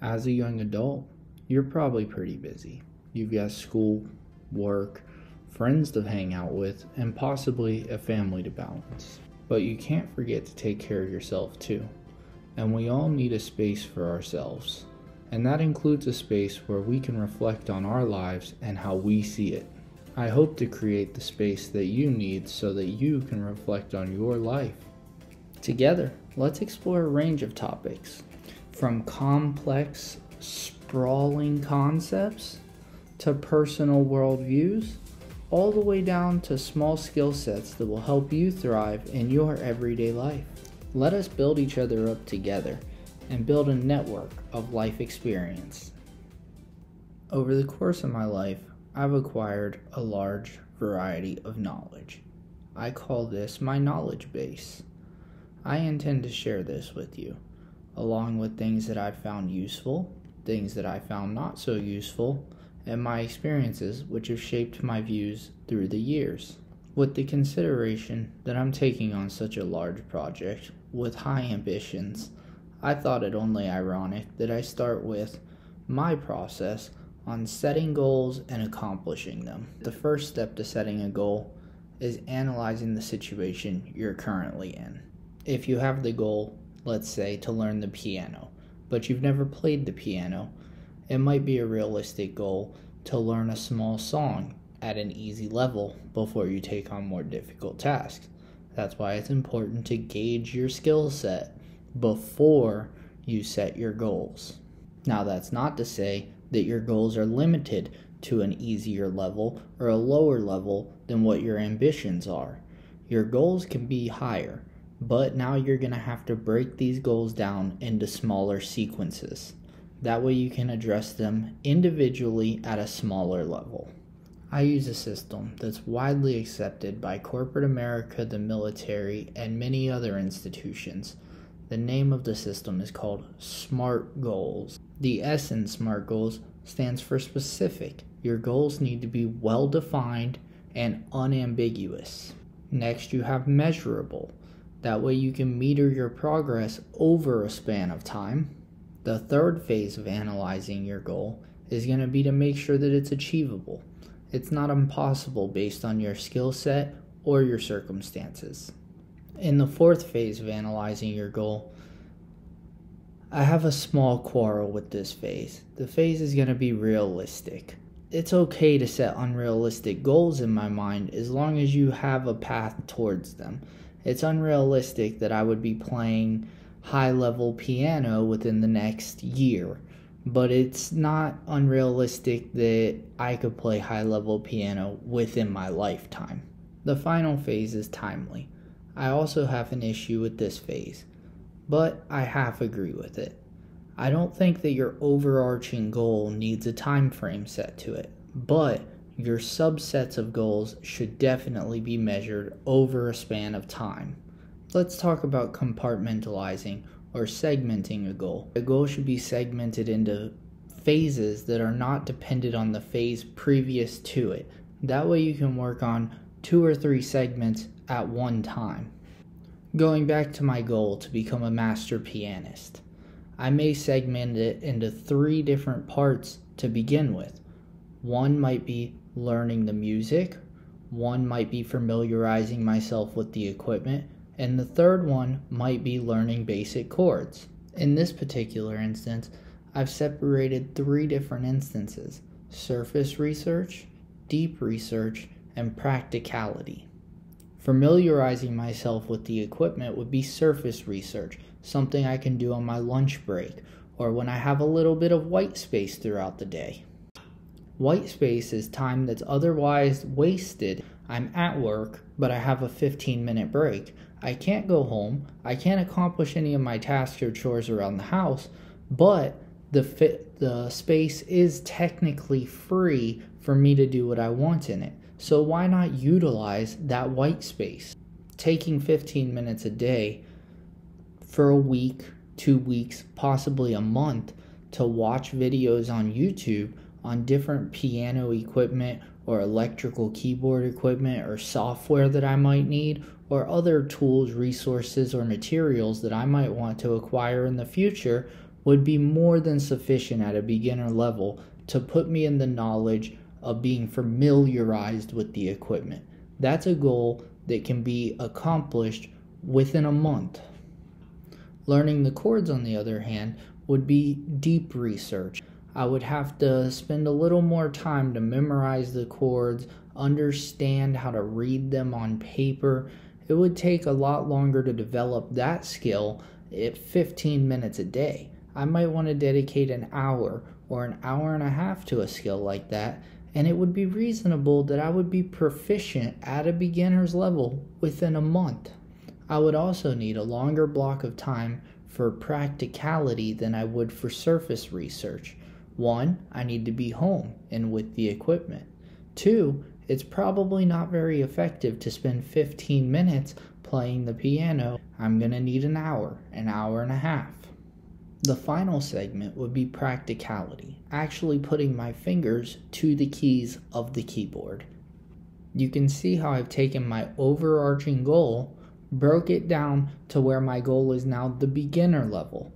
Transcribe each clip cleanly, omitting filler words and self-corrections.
As a young adult, you're probably pretty busy. You've got school, work, friends to hang out with, and possibly a family to balance. But you can't forget to take care of yourself too. And we all need a space for ourselves. And that includes a space where we can reflect on our lives and how we see it. I hope to create the space that you need so that you can reflect on your life. Together, let's explore a range of topics, from complex, sprawling concepts to personal worldviews, all the way down to small skill sets that will help you thrive in your everyday life. Let us build each other up together and build a network of life experience. Over the course of my life, I've acquired a large variety of knowledge. I call this my knowledge base. I intend to share this with you, along with things that I've found useful, things that I found not so useful, and my experiences which have shaped my views through the years. With the consideration that I'm taking on such a large project with high ambitions, I thought it only ironic that I start with my process on setting goals and accomplishing them. The first step to setting a goal is analyzing the situation you're currently in. If you have the goal, let's say, to learn the piano, but you've never played the piano, it might be a realistic goal to learn a small song at an easy level before you take on more difficult tasks. That's why it's important to gauge your skill set before you set your goals. Now, that's not to say that your goals are limited to an easier level or a lower level than what your ambitions are. Your goals can be higher, but now you're going to have to break these goals down into smaller sequences. That way you can address them individually at a smaller level. I use a system that's widely accepted by corporate America, the military, and many other institutions. The name of the system is called S.M.A.R.T goals. The S in S.M.A.R.T goals stands for specific. Your goals need to be well defined and unambiguous. Next, you have measurable. That way you can meter your progress over a span of time. The third phase of analyzing your goal is going to be to make sure that it's achievable. It's not impossible based on your skill set or your circumstances. In the fourth phase of analyzing your goal, I have a small quarrel with this phase. The phase is going to be realistic. It's okay to set unrealistic goals in my mind as long as you have a path towards them. It's unrealistic that I would be playing high-level piano within the next year, but it's not unrealistic that I could play high-level piano within my lifetime. The final phase is timely. I also have an issue with this phase, but I half agree with it. I don't think that your overarching goal needs a time frame set to it, but your subsets of goals should definitely be measured over a span of time. Let's talk about compartmentalizing or segmenting a goal. A goal should be segmented into phases that are not dependent on the phase previous to it. That way you can work on 2 or 3 segments at one time. Going back to my goal to become a master pianist, I may segment it into 3 different parts to begin with. One might be learning the music, one might be familiarizing myself with the equipment, and the third one might be learning basic chords. In this particular instance, I've separated 3 different instances: surface research, deep research, and practicality. Familiarizing myself with the equipment would be surface research, something I can do on my lunch break or when I have a little bit of white space throughout the day. White space is time that's otherwise wasted. I'm at work, but I have a 15-minute break. I can't go home. I can't accomplish any of my tasks or chores around the house, but the space is technically free for me to do what I want in it. So why not utilize that white space? Taking 15 minutes a day for a week, 2 weeks, possibly a month to watch videos on YouTube on different piano equipment or electrical keyboard equipment or software that I might need, or other tools, resources, or materials that I might want to acquire in the future would be more than sufficient at a beginner level to put me in the knowledge of being familiarized with the equipment. That's a goal that can be accomplished within a month. Learning the chords, on the other hand, would be deep research. I would have to spend a little more time to memorize the chords, understand how to read them on paper. It would take a lot longer to develop that skill at 15 minutes a day. I might want to dedicate an hour or an hour and a half to a skill like that, and it would be reasonable that I would be proficient at a beginner's level within a month. I would also need a longer block of time for practicality than I would for surface research. 1, I need to be home and with the equipment. 2, it's probably not very effective to spend 15 minutes playing the piano. I'm going to need an hour and a half. The final segment would be practicality, actually putting my fingers to the keys of the keyboard. You can see how I've taken my overarching goal, broke it down to where my goal is now the beginner level.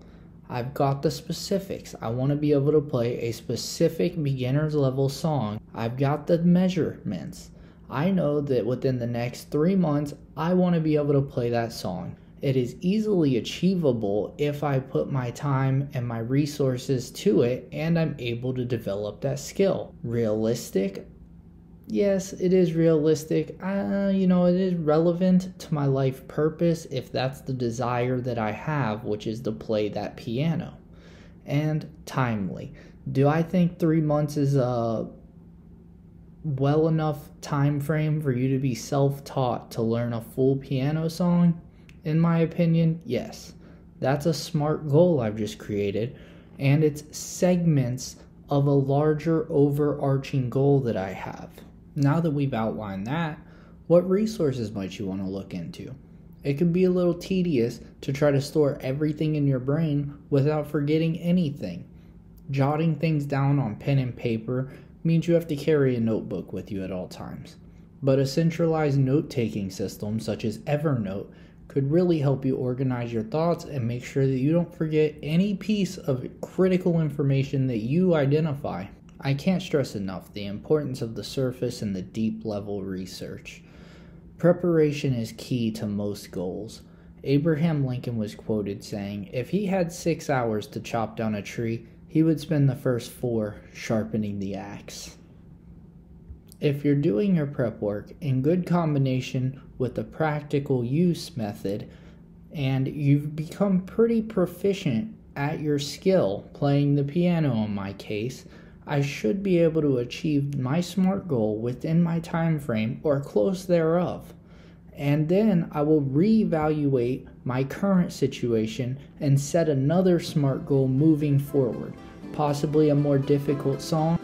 I've got the specifics. I want to be able to play a specific beginner's level song. I've got the measurements. I know that within the next 3 months, I want to be able to play that song. It is easily achievable if I put my time and my resources to it and I'm able to develop that skill. Realistic? Yes, it is realistic. It is relevant to my life purpose if that's the desire that I have, which is to play that piano. And timely. Do I think 3 months is a well enough time frame for you to be self-taught to learn a full piano song? In my opinion, yes. That's a SMART goal I've just created, and it's segments of a larger overarching goal that I have. Now that we've outlined that, what resources might you want to look into? It can be a little tedious to try to store everything in your brain without forgetting anything. Jotting things down on pen and paper means you have to carry a notebook with you at all times. But a centralized note-taking system such as Evernote could really help you organize your thoughts and make sure that you don't forget any piece of critical information that you identify. I can't stress enough the importance of the surface and the deep level research. Preparation is key to most goals. Abraham Lincoln was quoted saying, if he had 6 hours to chop down a tree, he would spend the first 4 sharpening the axe. If you're doing your prep work in good combination with the practical use method, and you've become pretty proficient at your skill, playing the piano in my case, I should be able to achieve my SMART goal within my time frame or close thereof. And then I will reevaluate my current situation and set another SMART goal moving forward, possibly a more difficult song,